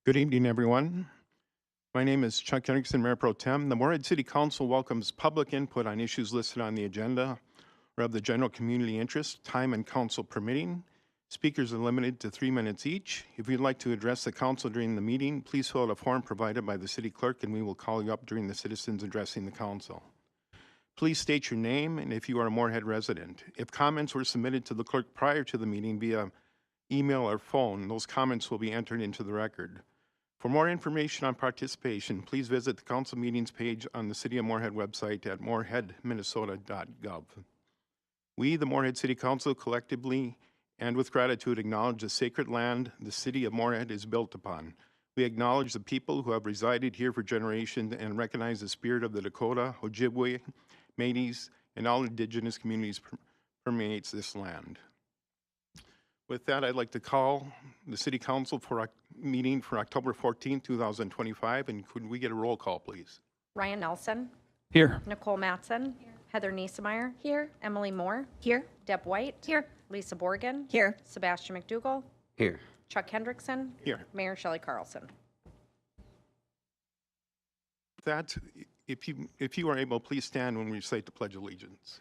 Good evening, everyone. My name is Chuck Henriksen, Mayor Pro Tem. The Moorhead City Council welcomes public input on issues listed on the agenda or of the general community interest, time and council permitting. Speakers are limited to 3 minutes each. If you'd like to address the council during the meeting, please fill out a form provided by the city clerk and we will call you up during the citizens addressing the council. Please state your name and if you are a Moorhead resident. If comments were submitted to the clerk prior to the meeting via email or phone, those comments will be entered into the record. For more information on participation, please visit the council meetings page on the City of Moorhead website at moorheadminnesota.gov. We, the Moorhead City Council, collectively and with gratitude acknowledge the sacred land the City of Moorhead is built upon. We acknowledge the people who have resided here for generations and recognize the spirit of the Dakota, Ojibwe, Métis, and all indigenous communities permeates this land. With that, I'd like to call the City Council for a meeting for October 14, 2025, and could we get a roll call, please? Ryan Nelson. Here. Nicole Matson. Here. Heather Niesemeyer. Here. Emily Moore. Here. Deb White. Here. Lisa Borgen. Here. Sebastian McDougall. Here. Chuck Hendrickson. Here. Mayor Shelley Carlson. That, if you are able, please stand when we recite the Pledge of Allegiance.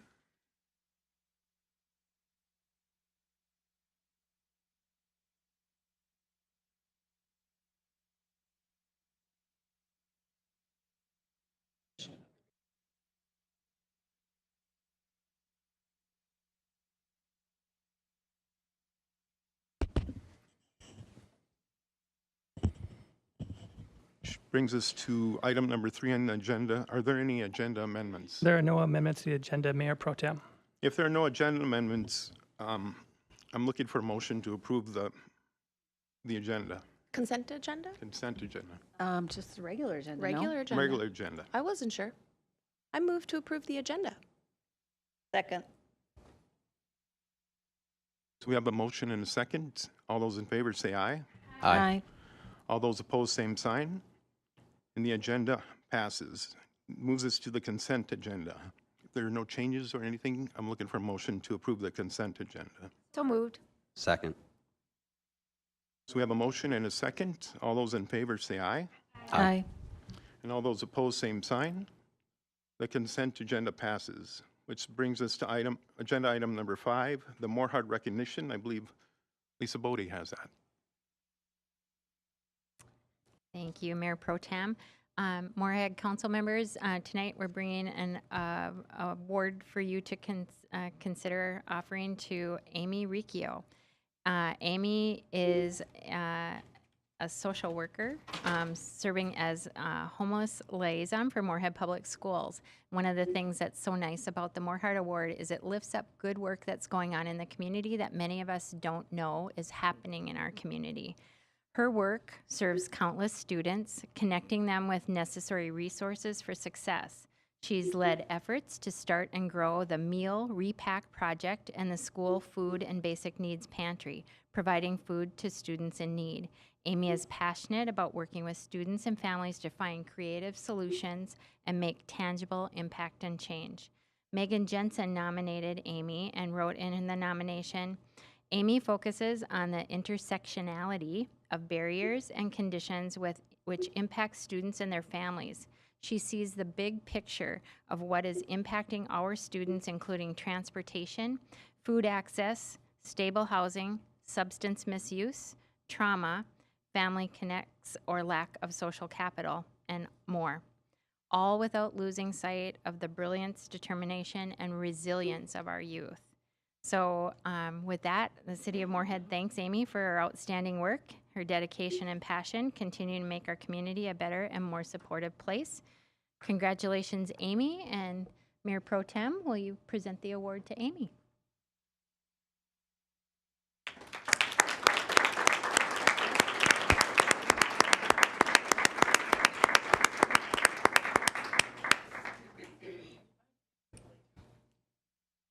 Which brings us to item number 3 on the agenda. Are there any agenda amendments? There are no amendments to the agenda, Mayor Pro Tem. If there are no agenda amendments, I'm looking for a motion to approve the agenda, Consent agenda? consent agenda, Just the regular agenda, Regular agenda? regular agenda. I wasn't sure. I move to approve the agenda. Second. So we have a motion and a second. All those in favor say aye. Aye. All those opposed, same sign. And the agenda passes. Moves us to the consent agenda. If there are no changes or anything, I'm looking for a motion to approve the consent agenda. So moved. Second. So we have a motion and a second. All those in favor say aye. Aye. And all those opposed, same sign. The consent agenda passes, which brings us to agenda item number 5, the Moorhead recognition. I believe Lisa Bodie has that. Thank you, Mayor Pro Tem. Moorhead Council members, tonight we're bringing an award for you to consider offering to Amy Riccio. Amy is a social worker serving as a homeless liaison for Moorhead Public Schools. One of the things that's so nice about the Moorhead Award is it lifts up good work that's going on in the community that many of us don't know is happening in our community. Her work serves countless students, connecting them with necessary resources for success. She's led efforts to start and grow the Meal Repack Project and the School Food and Basic Needs Pantry, providing food to students in need. Amy is passionate about working with students and families to find creative solutions and make tangible impact and change. Megan Jensen nominated Amy and wrote in the nomination, Amy focuses on the intersectionality of barriers and conditions which impact students and their families. She sees the big picture of what is impacting our students, including transportation, food access, stable housing, substance misuse, trauma, family connects or lack of social capital, and more, all without losing sight of the brilliance, determination, and resilience of our youth. So with that, the City of Moorhead thanks Amy for her outstanding work, her dedication and passion, continuing to make our community a better and more supportive place. Congratulations, Amy, and Mayor Pro Tem, will you present the award to Amy?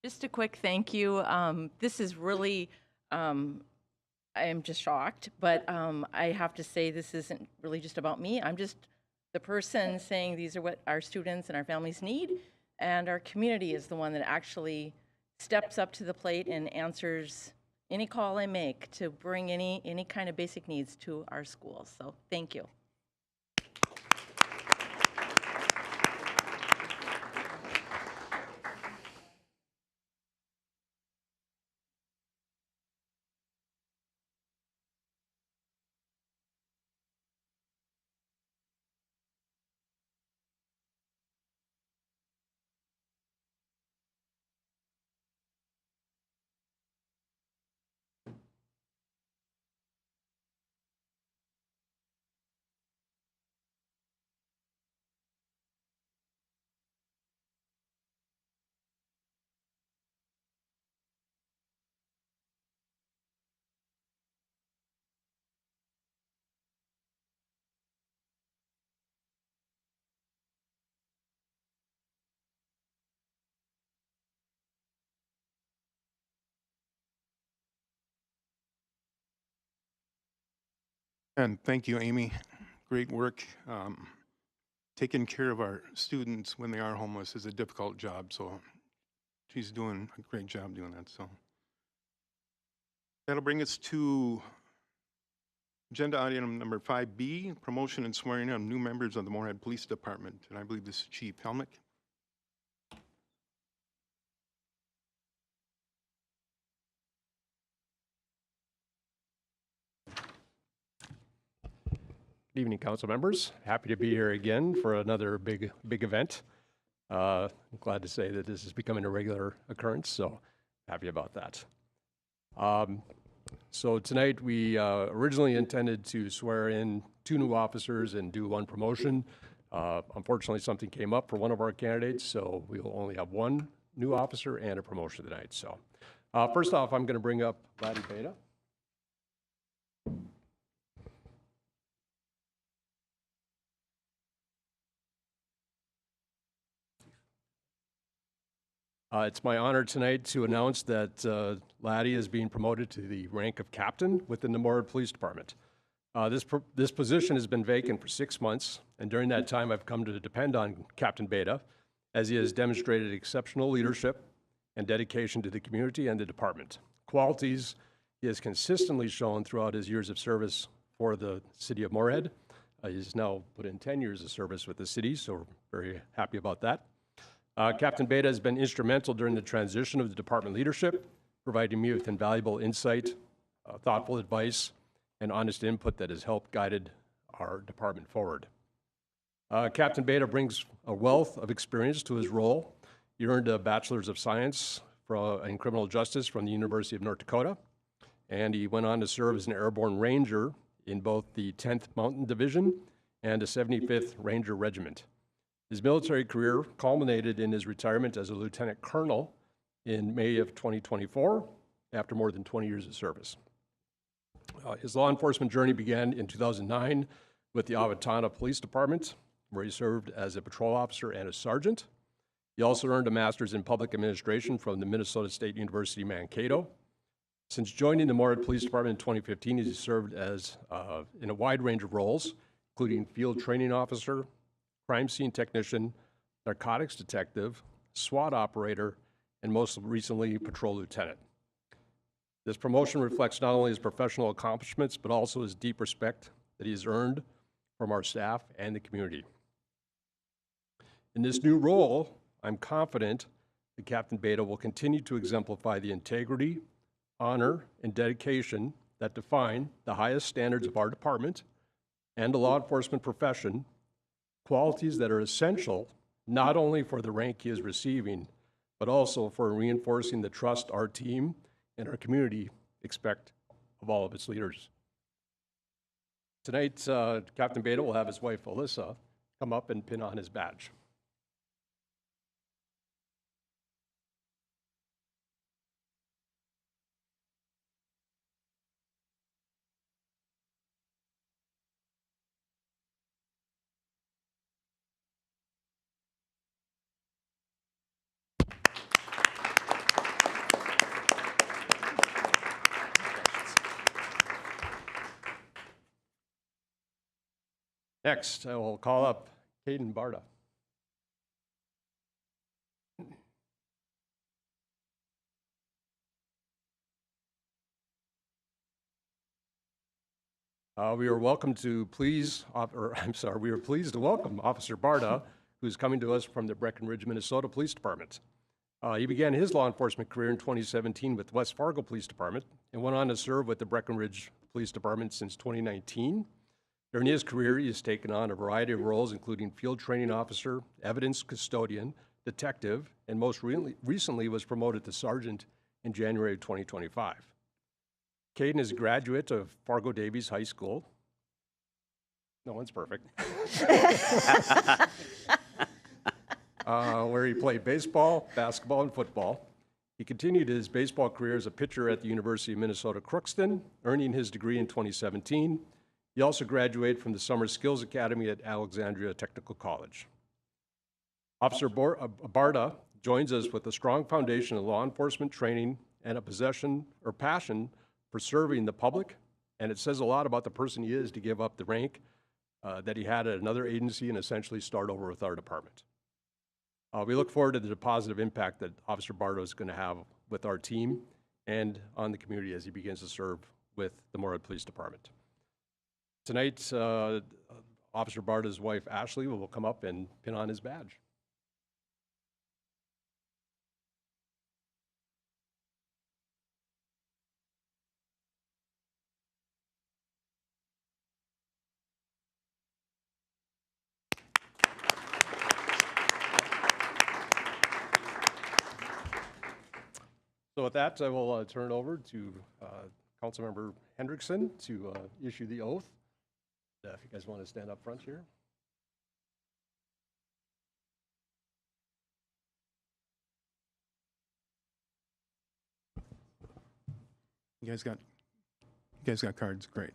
Just a quick thank you. This is really, I am just shocked, but I have to say this isn't really just about me. I'm just the person saying these are what our students and our families need, and our community is the one that actually steps up to the plate and answers any call I make to bring any kind of basic needs to our schools. So thank you. And thank you, Amy. Great work. Taking care of our students when they are homeless is a difficult job, so she's doing a great job doing that. So that'll bring us to agenda item number 5B, promotion and swearing in of new members of the Moorhead Police Department. And I believe this is Chief Helmick. Good evening, council members. Happy to be here again for another big event. I'm glad to say that this is becoming a regular occurrence, so happy about that. So tonight we originally intended to swear in 2 new officers and do 1 promotion. Unfortunately, something came up for one of our candidates, so we will only have 1 new officer and a promotion tonight. So first off, I'm going to bring up Laddie Beta. It's my honor tonight to announce that Laddie is being promoted to the rank of captain within the Moorhead Police Department. This position has been vacant for 6 months, and during that time I've come to depend on Captain Beta, as he has demonstrated exceptional leadership and dedication to the community and the department. Qualities he has consistently shown throughout his years of service for the city of Moorhead. He's now put in 10 years of service with the city, so we're very happy about that. Captain Beta has been instrumental during the transition of the department leadership, providing me with invaluable insight, thoughtful advice, and honest input that has helped guided our department forward. Captain Beta brings a wealth of experience to his role. He earned a Bachelor's of Science in Criminal Justice from the University of North Dakota, and he went on to serve as an airborne ranger in both the 10th Mountain Division and the 75th Ranger Regiment. His military career culminated in his retirement as a lieutenant colonel in May of 2024 after more than 20 years of service. His law enforcement journey began in 2009 with the Owatonna Police Department, where he served as a patrol officer and a sergeant. He also earned a master's in public administration from the Minnesota State University Mankato. Since joining the Moorhead Police Department in 2015, he's served as in a wide range of roles, including field training officer, crime scene technician, narcotics detective, SWAT operator, and most recently, patrol lieutenant. This promotion reflects not only his professional accomplishments, but also his deep respect that he has earned from our staff and the community. In this new role, I'm confident that Captain Beta will continue to exemplify the integrity, honor, and dedication that define the highest standards of our department and the law enforcement profession, qualities that are essential not only for the rank he is receiving, but also for reinforcing the trust our team and our community expect of all of its leaders. Tonight, Captain Beta will have his wife, Alyssa, come up and pin on his badge. Next, I will call up Caden Barta. We are pleased to welcome Officer Barta, who's coming to us from the Breckenridge, Minnesota Police Department. He began his law enforcement career in 2017 with West Fargo Police Department and went on to serve with the Breckenridge Police Department since 2019. During his career, he has taken on a variety of roles, including field training officer, evidence custodian, detective, and most recently was promoted to sergeant in January of 2025. Caden is a graduate of Fargo Davies High School. No one's perfect. Where he played baseball, basketball, and football. He continued his baseball career as a pitcher at the University of Minnesota Crookston, earning his degree in 2017. He also graduated from the Summer Skills Academy at Alexandria Technical College. Officer Barta joins us with a strong foundation of law enforcement training and a passion for serving the public, and it says a lot about the person he is to give up the rank that he had at another agency and essentially start over with our department. We look forward to the positive impact that Officer Barta is going to have with our team and on the community as he begins to serve with the Moorhead Police Department. Tonight, Officer Barta's wife, Ashley, will come up and pin on his badge. So with that, I will turn it over to Councilmember Hendrickson to issue the oath. If you guys want to stand up front here. You guys got cards, great.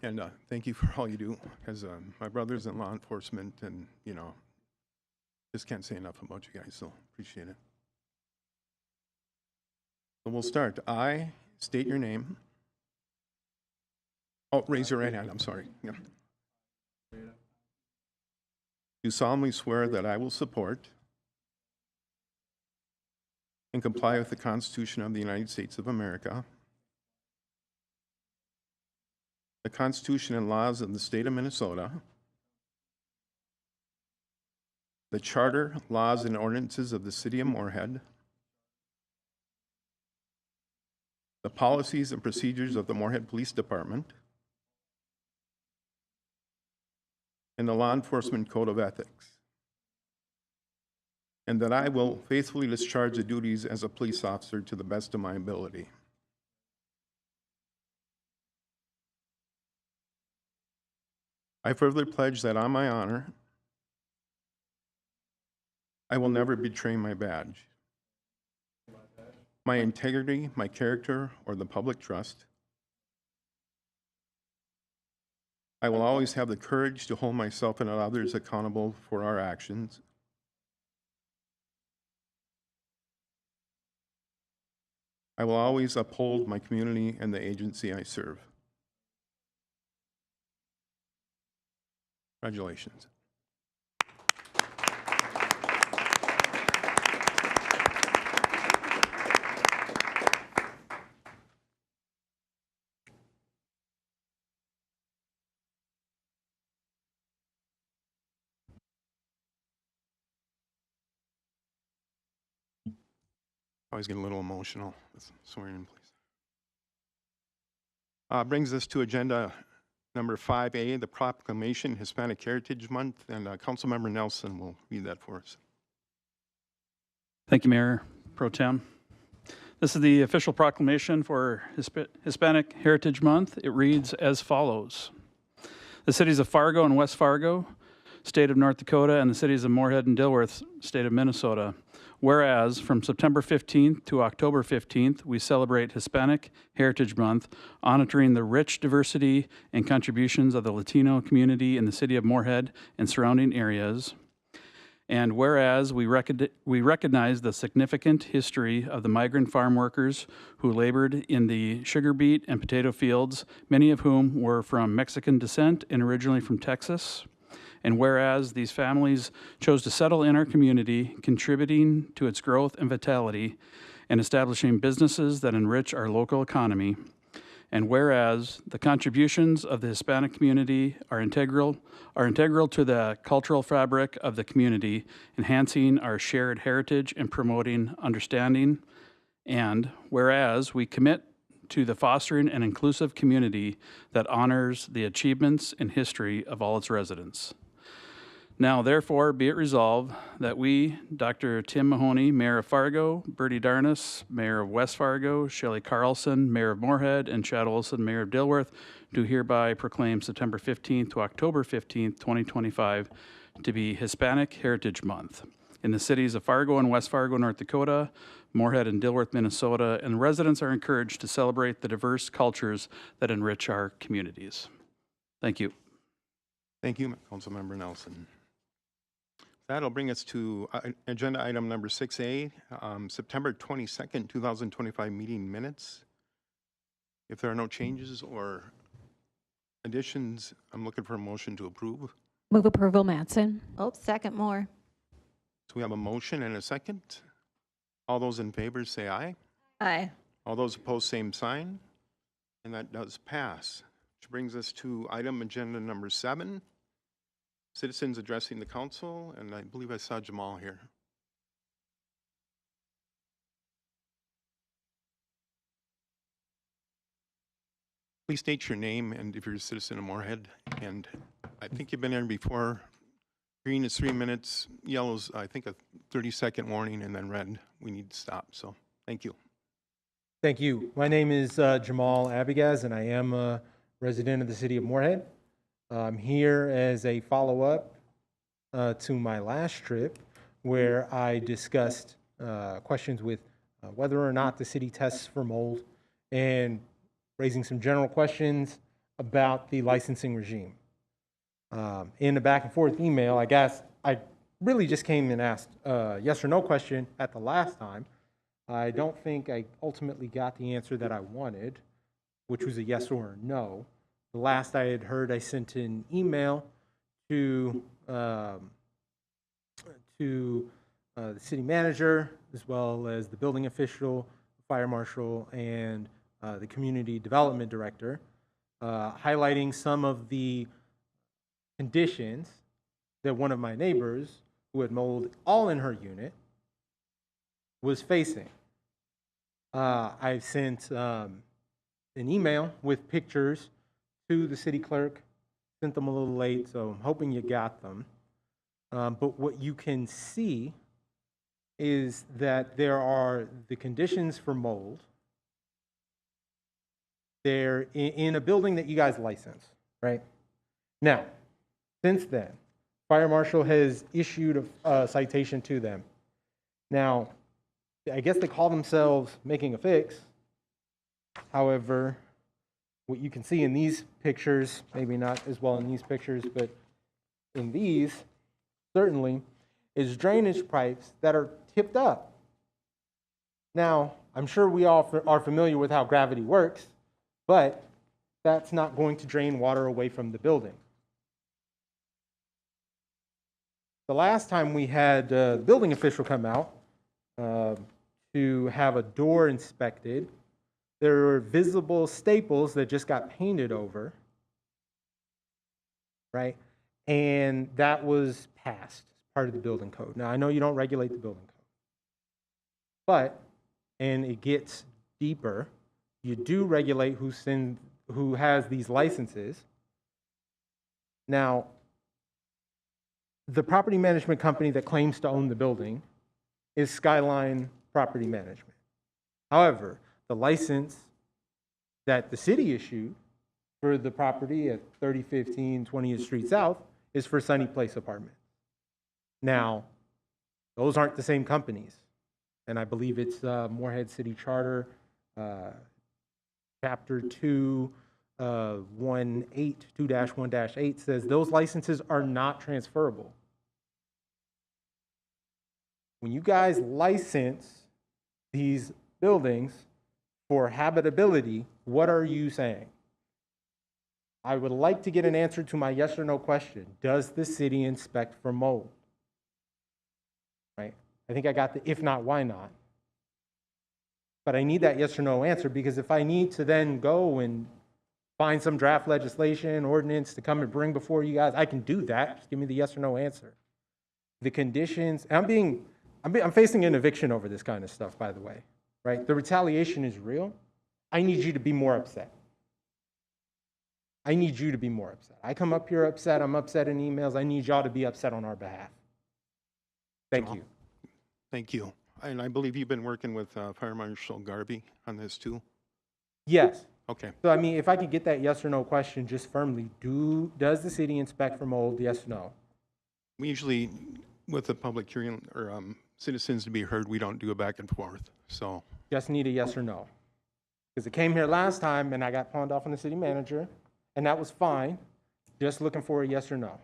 And thank you for all you do, because my brother's in law enforcement, and just can't say enough about you guys, so appreciate it. So we'll start. I state your name. Oh, raise your right hand, I'm sorry. Yeah. Do solemnly swear that I will support and comply with the Constitution of the United States of America, the Constitution and laws of the state of Minnesota, the charter, laws, and ordinances of the city of Moorhead, the policies and procedures of the Moorhead Police Department, and the Law Enforcement Code of Ethics, and that I will faithfully discharge the duties as a police officer to the best of my ability. I further pledge that on my honor, I will never betray my badge, my integrity, my character, or the public trust. I will always have the courage to hold myself and others accountable for our actions. I will always uphold my community and the agency I serve. Congratulations. Always get a little emotional with swearing in, please. Brings us to agenda number 5A, the proclamation Hispanic Heritage Month, and Councilmember Nelson will read that for us. Thank you, Mayor Pro Tem. This is the official proclamation for Hispanic Heritage Month. It reads as follows. The cities of Fargo and West Fargo, state of North Dakota, and the cities of Moorhead and Dilworth, state of Minnesota. Whereas from September 15th to October 15th, we celebrate Hispanic Heritage Month, honoring the rich diversity and contributions of the Latino community in the city of Moorhead and surrounding areas. And whereas we recognize the significant history of the migrant farm workers who labored in the sugar beet and potato fields, many of whom were from Mexican descent and originally from Texas. And whereas these families chose to settle in our community, contributing to its growth and vitality, and establishing businesses that enrich our local economy. And whereas the contributions of the Hispanic community are integral to the cultural fabric of the community, enhancing our shared heritage and promoting understanding. And whereas we commit to the fostering an inclusive community that honors the achievements and history of all its residents. Now, therefore, be it resolved that we, Dr. Tim Mahoney, Mayor of Fargo, Bertie Darnus, Mayor of West Fargo, Shelley Carlson, Mayor of Moorhead, and Chad Olson, Mayor of Dilworth, do hereby proclaim September 15th to October 15th, 2025, to be Hispanic Heritage Month in the cities of Fargo and West Fargo, North Dakota, Moorhead and Dilworth, Minnesota, and residents are encouraged to celebrate the diverse cultures that enrich our communities. Thank you. Thank you, Councilmember Nelson. That'll bring us to agenda item number 6A, September 22nd, 2025 meeting minutes. If there are no changes or additions, I'm looking for a motion to approve. Move approval, Mattson. Oh, second more. So we have a motion and a second. All those in favor say aye. Aye. All those opposed, same sign. And that does pass. Which brings us to item agenda number 7, citizens addressing the council, and I believe I saw Jamal here. Please state your name and if you're a citizen of Moorhead. And I think you've been there before. Green is 3 minutes, yellow's, I think, a 30-second warning, and then red, we need to stop. So thank you. Thank you. My name is Jamal Abigaz, and I am a resident of the city of Moorhead. I'm here as a follow-up to my last trip, where I discussed questions with whether or not the city tests for mold and raising some general questions about the licensing regime. In a back and forth email, I guess I really just came and asked a yes or no question at the last time. I don't think I ultimately got the answer that I wanted, which was a yes or a no. The last I had heard, I sent an email to the city manager, as well as the building official, fire marshal, and the community development director, highlighting some of the conditions that one of my neighbors, who had mold all in her unit, was facing. I sent an email with pictures to the city clerk, sent them a little late, so I'm hoping you got them. But what you can see is that there are the conditions for mold. They're in a building that you guys license, right? Now, since then, fire marshal has issued a citation to them. Now, I guess they call themselves making a fix. However, what you can see in these pictures, maybe not as well in these pictures, but in these, certainly, is drainage pipes that are tipped up. Now, I'm sure we all are familiar with how gravity works, but that's not going to drain water away from the building. The last time we had the building official come out to have a door inspected, there were visible staples that just got painted over, right? And that was passed as part of the building code. Now, I know you don't regulate the building code, but, and it gets deeper, you do regulate who has these licenses. Now, the property management company that claims to own the building is Skyline Property Management. However, the license that the city issued for the property at 3015 20th Street South is for Sunny Place Apartment. Now, those aren't the same companies. And I believe it's Moorhead City Charter, Chapter 2-1-8 says those licenses are not transferable. When you guys license these buildings for habitability, what are you saying? I would like to get an answer to my yes or no question. Does the city inspect for mold? Right? I think I got the if not, why not? But I need that yes or no answer, because if I need to then go and find some draft legislation, ordinance to come and bring before you guys, I can do that. Just give me the yes or no answer. The conditions, I'm facing an eviction over this kind of stuff, by the way, right? The retaliation is real. I need you to be more upset. I need you to be more upset. I come up here upset, I'm upset in emails. I need y'all to be upset on our behalf. Thank you. Thank you. And I believe you've been working with Fire Marshal Garvey on this too? Yes. Okay. So I mean, if I could get that yes or no question just firmly, does the city inspect for mold? Yes or no? We usually, with the public hearing or citizens to be heard, we don't do a back and forth. So Just need a yes or no. Because it came here last time and I got pawned off on the city manager, and that was fine. Just looking for a yes or no.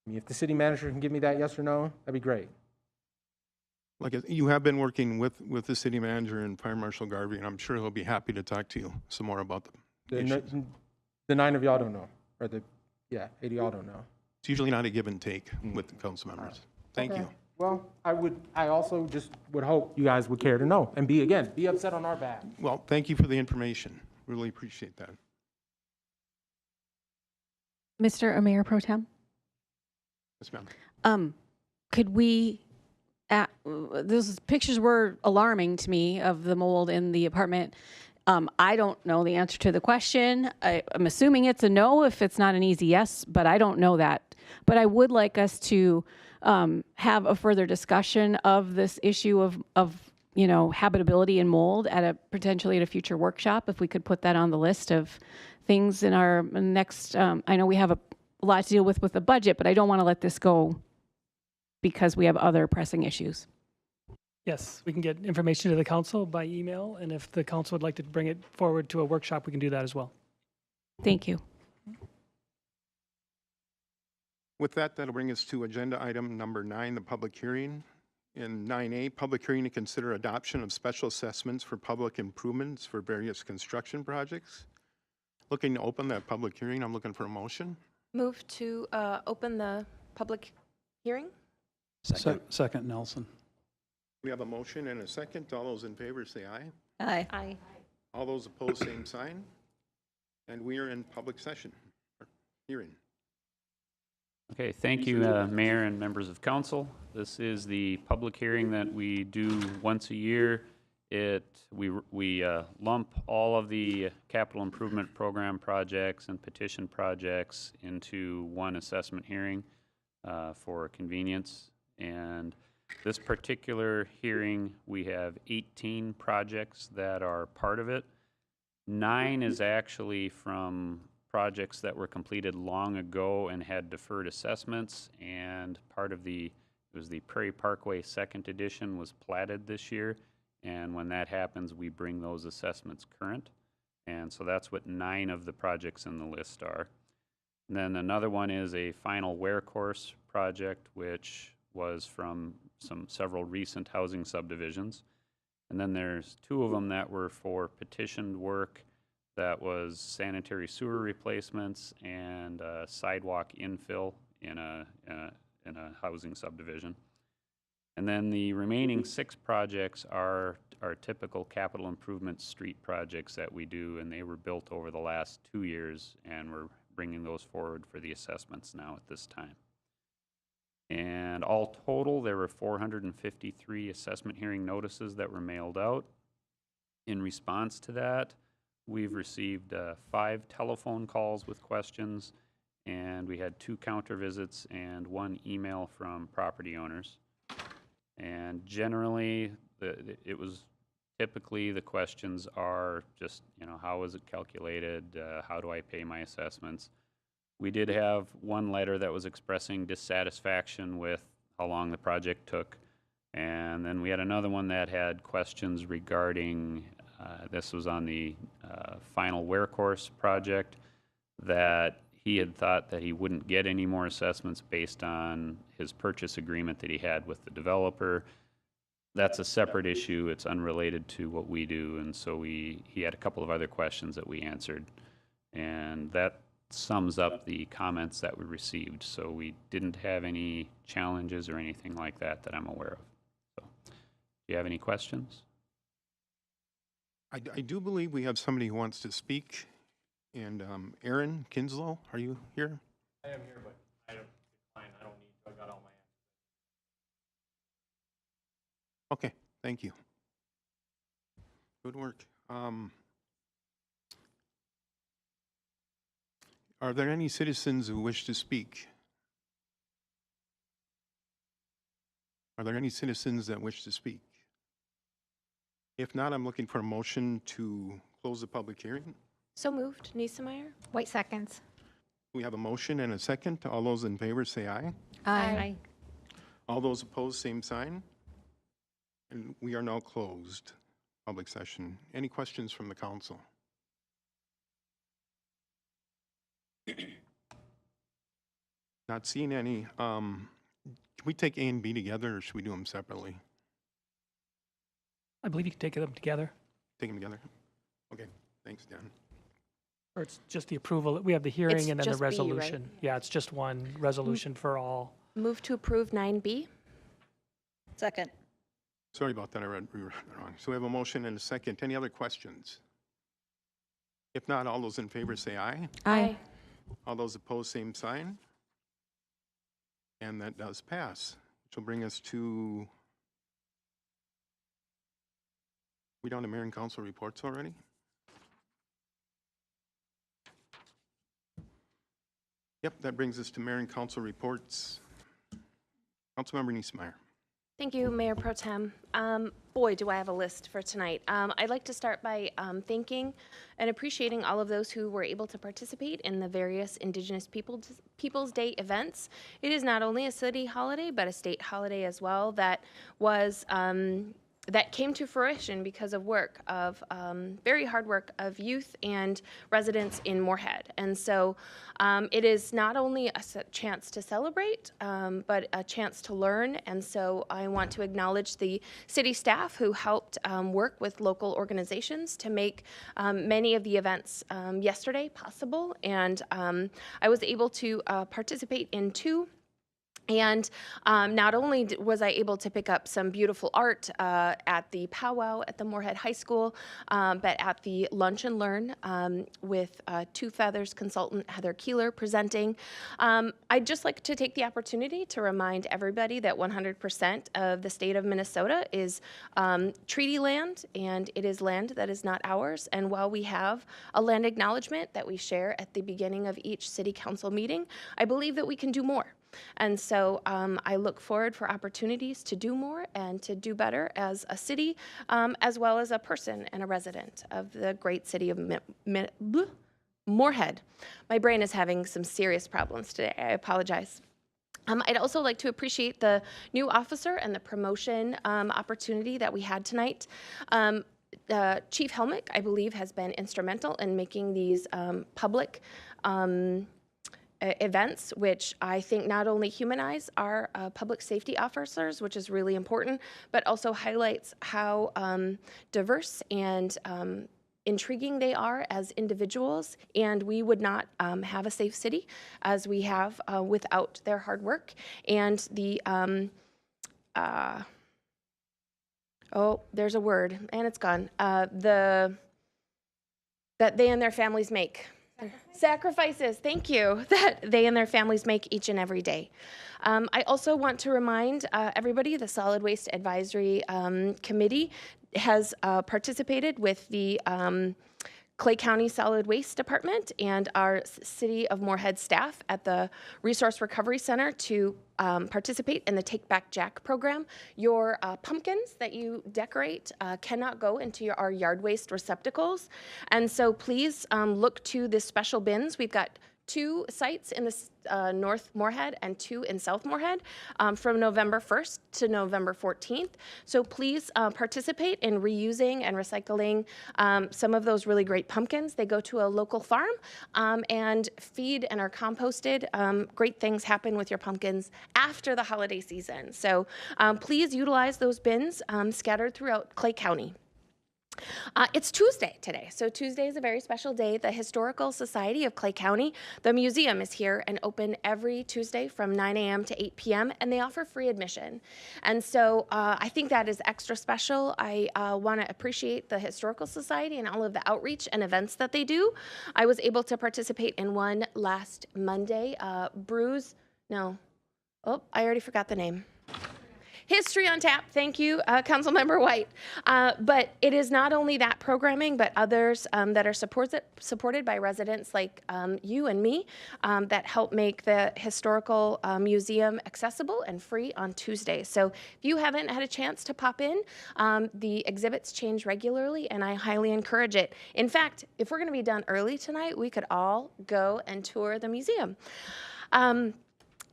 I mean, if the city manager can give me that yes or no, that'd be great. like you have been working with the city manager and Fire Marshal Garvey, and I'm sure he'll be happy to talk to you some more about the issues. The 9 of y'all don't know, or 8 of y'all don't know. It's usually not a give and take with the council members. Thank you. Well, I also just would hope you guys would care to know and be upset on our behalf. Well, thank you for the information. Really appreciate that. Mr. or Mayor Pro Tem? Yes, ma'am. Could we, those pictures were alarming to me of the mold in the apartment. I don't know the answer to the question. I'm assuming it's a no if it's not an easy yes, but I don't know that. But I would like us to have a further discussion of this issue of habitability and mold potentially at a future workshop, if we could put that on the list of things in our next, I know we have a lot to deal with the budget, but I don't want to let this go because we have other pressing issues. Yes, we can get information to the council by email, and if the council would like to bring it forward to a workshop, we can do that as well. Thank you. With that, that'll bring us to agenda item number 9, the public hearing. In 9A, public hearing to consider adoption of special assessments for public improvements for various construction projects. Looking to open that public hearing, I'm looking for a motion. Move to open the public hearing? Second, Nelson. We have a motion and a second. All those in favor say aye. Aye. Aye. All those opposed, same sign. And we are in public session, or hearing. Okay, thank you, Mayor and members of council. This is the public hearing that we do once a year. We lump all of the capital improvement program projects and petition projects into one assessment hearing for convenience. And this particular hearing, we have 18 projects that are part of it. 9 is actually from projects that were completed long ago and had deferred assessments, and part of it was the Prairie Parkway Second Edition was platted this year, and when that happens, we bring those assessments current. And so that's what 9 of the projects in the list are. And then another one is a final wear course project, which was from several recent housing subdivisions. And then there's 2 of them that were for petitioned work. That was sanitary sewer replacements and sidewalk infill in a housing subdivision. And then the remaining 6 projects are our typical capital improvement street projects that we do, and they were built over the last 2 years, and we're bringing those forward for the assessments now at this time. And all total, there were 453 assessment hearing notices that were mailed out. In response to that, we've received 5 telephone calls with questions, and we had 2 counter visits and 1 email from property owners. And generally, it was typically the questions are just, how is it calculated? How do I pay my assessments? We did have 1 letter that was expressing dissatisfaction with how long the project took. And then we had another one that had questions regarding, this was on the final wear course project, that he had thought that he wouldn't get any more assessments based on his purchase agreement that he had with the developer. That's a separate issue. It's unrelated to what we do. And so he had a couple of other questions that we answered. And that sums up the comments that we received. So we didn't have any challenges or anything like that that I'm aware of. So you have any questions? I do believe we have somebody who wants to speak. And Aaron Kinslow, are you here? I am here, but I don't decline. I don't need to. I got all my answers. Okay, thank you. Good work. Are there any citizens who wish to speak? Are there any citizens that wish to speak? If not, I'm looking for a motion to close the public hearing. So moved. Niesemeyer? Wait seconds. We have a motion and a second. All those in favor say aye. Aye. All those opposed, same sign. And we are now closed, public session. Any questions from the council? Not seeing any. Can we take A and B together, or should we do them separately? I believe you can take them together, Take them together? Okay, thanks, Dan. or it's just the approval. We have the It's hearing and then the just B, right? resolution. Yeah, it's just one resolution for all. Move to approve 9B? Second. Sorry about that, I read it wrong. So we have a motion and a second. Any other questions? If not, all those in favor say aye. Aye. All those opposed, same sign. And that does pass, which will bring us to, we down to mayor and council reports already? Yep, that brings us to mayor and council reports. Councilmember Niesemeyer. Thank you, Mayor Pro Tem. Boy, do I have a list for tonight. I'd like to start by thanking and appreciating all of those who were able to participate in the various Indigenous Peoples Day events. It is not only a city holiday, but a state holiday as well that was that came to fruition because of work of very hard work of youth and residents in Moorhead. And so it is not only a chance to celebrate, but a chance to learn. And so I want to acknowledge the city staff who helped work with local organizations to make many of the events yesterday possible. And I was able to participate in two. And not only was I able to pick up some beautiful art at the powwow at the Moorhead High School, but at the Lunch and Learn with Two Feathers consultant Heather Keeler presenting. I'd just like to take the opportunity to remind everybody that 100% of the state of Minnesota is treaty land, and it is land that is not ours. And while we have a land acknowledgement that we share at the beginning of each city council meeting, I believe that we can do more. And so I look forward for opportunities to do more and to do better as a city, as well as a person and a resident of the great city of Moorhead. My brain is having some serious problems today. I apologize. I'd also like to appreciate the new officer and the promotion opportunity that we had tonight. Chief Helmick, I believe, has been instrumental in making these public events, which I think not only humanize our public safety officers, which is really important, but also highlights how diverse and intriguing they are as individuals. And we would not have a safe city as we have without their hard work and the oh, there's a word and it's gone. That they and their families make. Sacrifices, thank you, that they and their families make each and every day. I also want to remind everybody the Solid Waste Advisory Committee has participated with the Clay County Solid Waste Department and our City of Moorhead staff at the Resource Recovery Center to participate in the Take Back Jack program. Your pumpkins that you decorate cannot go into our yard waste receptacles. And so please look to the special bins. We've got 2 sites in the North Moorhead and 2 in South Moorhead from November 1st to November 14th. So please participate in reusing and recycling some of those really great pumpkins. They go to a local farm and feed and are composted. Great things happen with your pumpkins after the holiday season. So please utilize those bins scattered throughout Clay County. It's Tuesday today, so Tuesday is a very special day. The Historical Society of Clay County, the museum, is here and open every Tuesday from 9 a.m. to 8 p.m., and they offer free admission. And so I think that is extra special. I want to appreciate the Historical Society and all of the outreach and events that they do. I was able to participate in one last Monday. I already forgot the name. History on Tap, thank you, Councilmember White. But it is not only that programming, but others that are supported by residents like you and me that help make the Historical Museum accessible and free on Tuesdays. So if you haven't had a chance to pop in, the exhibits change regularly, and I highly encourage it. In fact, if we're going to be done early tonight, we could all go and tour the museum.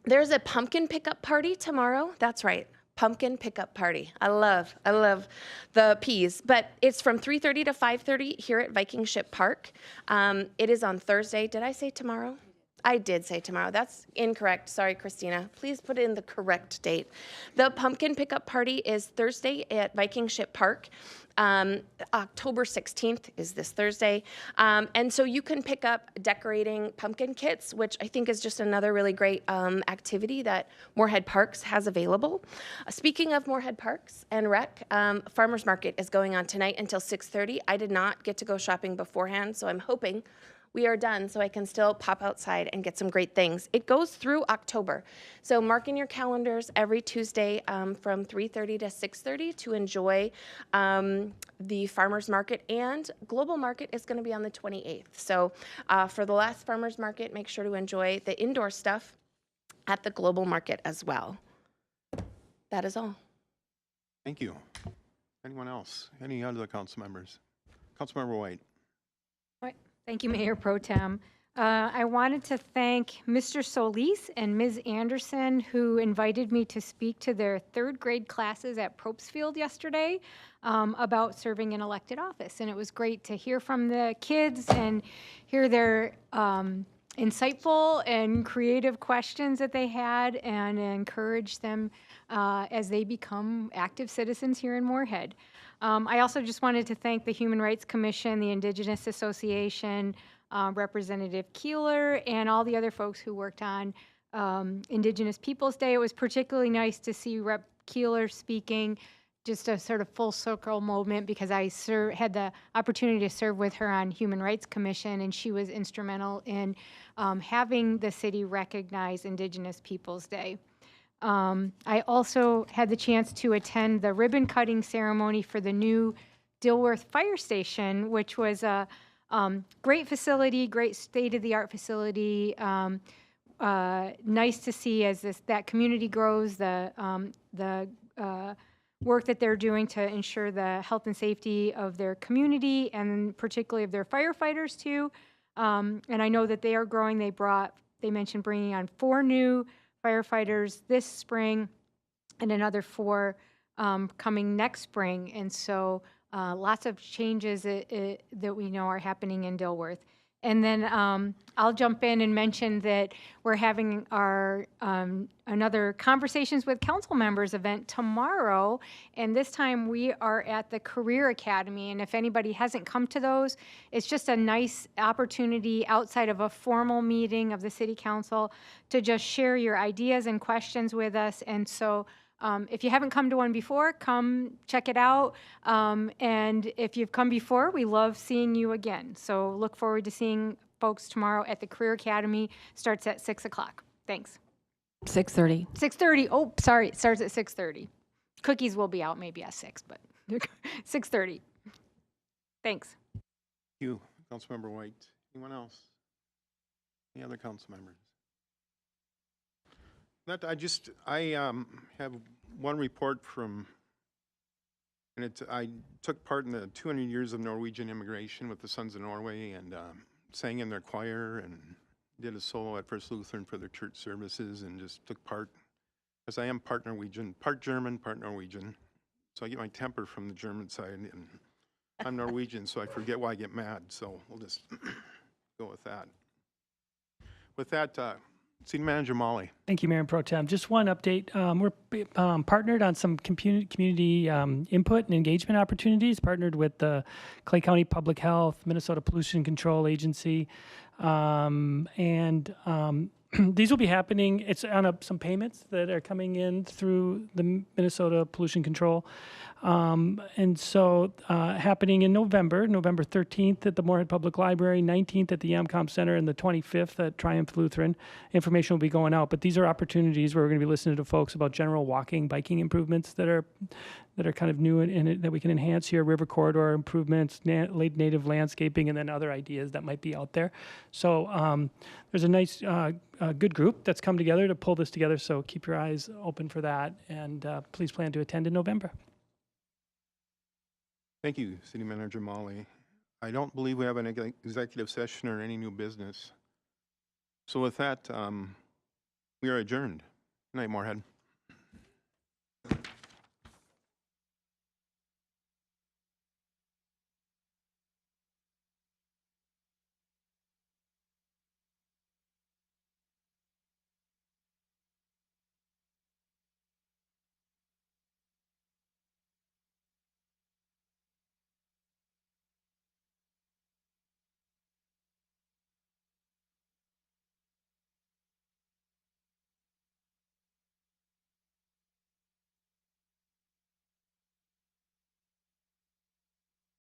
There's a pumpkin pickup party tomorrow. That's right. Pumpkin pickup party. I love the peas, but it's from 3:30 to 5:30 here at Viking Ship Park. It is on Thursday. Did I say tomorrow? I did say tomorrow. That's incorrect. Sorry, Christina. Please put in the correct date. The pumpkin pickup party is Thursday at Viking Ship Park. October 16th is this Thursday. And so you can pick up decorating pumpkin kits, which I think is just another really great activity that Moorhead Parks has available. Speaking of Moorhead Parks and Rec, Farmers Market is going on tonight until 6:30. I did not get to go shopping beforehand, so I'm hoping we are done so I can still pop outside and get some great things. It goes through October. So mark in your calendars every Tuesday from 3:30 to 6:30 to enjoy the farmers market, and Global Market is going to be on the 28th. So for the last farmers market, make sure to enjoy the indoor stuff at the Global Market as well. That is all. Thank you. Anyone else? Any other council members? Councilmember White. Thank you, Mayor Pro Tem. I wanted to thank Mr. Solis and Ms. Anderson, who invited me to speak to their third grade classes at Propesfield yesterday about serving in elected office. And it was great to hear from the kids and hear their insightful and creative questions that they had, and encourage them as they become active citizens here in Moorhead. I also just wanted to thank the Human Rights Commission, the Indigenous Association, Representative Keeler, and all the other folks who worked on Indigenous Peoples Day. It was particularly nice to see Rep. Keeler speaking, just a sort of full circle moment, because I had the opportunity to serve with her on Human Rights Commission, and she was instrumental in having the city recognize Indigenous Peoples Day. I also had the chance to attend the ribbon cutting ceremony for the new Dilworth Fire Station, which was a great facility, great state-of-the-art facility. Nice to see as that community grows, the work that they're doing to ensure the health and safety of their community, and particularly of their firefighters too. And I know that they are growing. They mentioned bringing on 4 new firefighters this spring and another 4 coming next spring. And so lots of changes that we know are happening in Dilworth. And then I'll jump in and mention that we're having our another Conversations with Council Members event tomorrow, and this time we are at the Career Academy. And if anybody hasn't come to those, it's just a nice opportunity outside of a formal meeting of the City Council to just share your ideas and questions with us. And so if you haven't come to one before, come check it out. And if you've come before, we love seeing you again. So look forward to seeing folks tomorrow at the Career Academy. Starts at 6 o'clock. Thanks. 6:30. 6:30. Oh, sorry. It starts at 6:30. Cookies will be out maybe at 6, but 6:30. Thanks. Thank you, Councilmember White. Anyone else? Any other council members? I have one report from, and I took part in the 200 years of Norwegian immigration with the Sons of Norway, and sang in their choir and did a solo at First Lutheran for their church services, and just took part, because I am part Norwegian, part German, part Norwegian. So I get my temper from the German side, and I'm Norwegian, so I forget why I get mad. So we'll just go with that. With that, City Manager Molly. Thank you, Mayor Pro Tem. Just one update. We're partnered on some community input and engagement opportunities, partnered with the Clay County Public Health, Minnesota Pollution Control Agency. These will be happening, it's on some payments that are coming in through the Minnesota Pollution Control. Happening in November 13th at the Moorhead Public Library, 19th at the Yamcom Center, and the 25th at Triumph Lutheran. Information will be going out, but these are opportunities where we're going to be listening to folks about general walking, biking improvements that are kind of new and that we can enhance here, river corridor improvements, native landscaping, and then other ideas that might be out there. So there's a nice, good group that's come together to pull this together, so keep your eyes open for that, and please plan to attend in November. Thank you, City Manager Molly. I don't believe we have an executive session or any new business. So with that, we are adjourned. Good night, Moorhead.